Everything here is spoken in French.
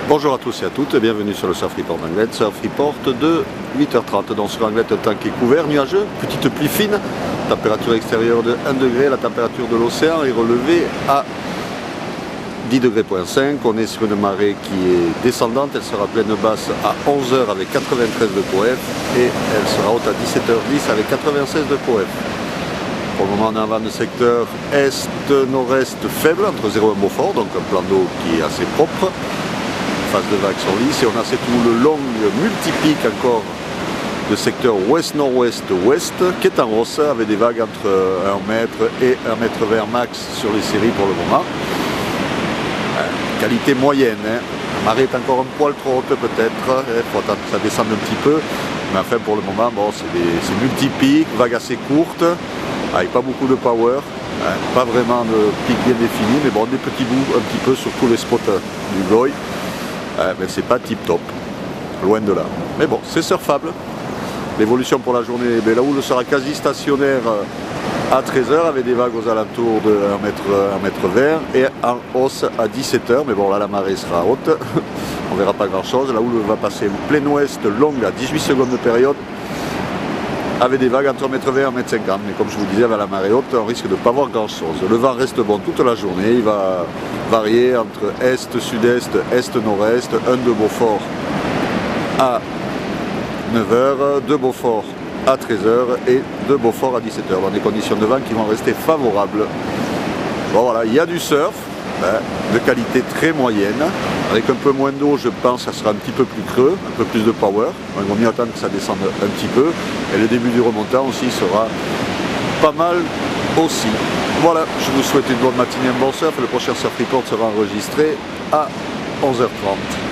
Bonjour à tous et à toutes, bienvenue sur le Surf Report d'Anglet. Surf Report de 8h30. Donc sur Anglet, le temps qui est couvert, nuageux, petite pluie fine, température extérieure de 1 degré, la température de l'océan est relevée à 10 degrés. On est sur une marée qui est descendante, elle sera pleine basse à 11h avec 93 de POF et elle sera haute à 17h10 avec 96 de POF. Pour le moment on est en vent de secteur est-nord-est faible, entre 0 et 1 Beaufort, donc un plan d'eau qui est assez propre. Phase de vagues sur l'île, et on a cette houle longue multipique encore de secteur ouest-nord-ouest-ouest qui est en hausse avec des vagues entre 1 mètre et 1 mètre 20 max sur les séries pour le moment. Qualité moyenne, hein. La marée est encore un poil trop haute peut-être, il faut attendre que ça descende un petit peu, mais enfin pour le moment bon, c'est multipique, vagues assez courtes, avec pas beaucoup de power, hein. Pas vraiment de pic bien défini, mais bon des petits bouts un petit peu sur tous les spots du Goy. Mais c'est pas tip top, loin de là. Mais bon, c'est surfable. L'évolution pour la journée, la houle sera quasi stationnaire à 13h avec des vagues aux alentours de 1 mètre 20 et en hausse à 17h. Mais bon, là la marée sera haute, on verra pas grand chose. La houle va passer au plein ouest longue à 18 secondes de période avec des vagues entre 1 mètre 20 et 1 mètre 50. Mais comme je vous disais, avec la marée haute, on risque de ne pas voir grand chose. Le vent reste bon toute la journée, il va varier entre est, sud-est, est, nord-est, 1 de Beaufort à 9h, 2 Beaufort à 13h et 2 Beaufort à 17h, dans des conditions de vent qui vont rester favorables. Bon voilà, il y a du surf, de qualité très moyenne, avec un peu moins d'eau je pense que ça sera un petit peu plus creux, un peu plus de power, il vaut mieux attendre que ça descende un petit peu, et le début du remontant aussi sera pas mal aussi. Voilà, je vous souhaite une bonne matinée, un bon surf, le prochain Surf Report sera enregistré à 11h30.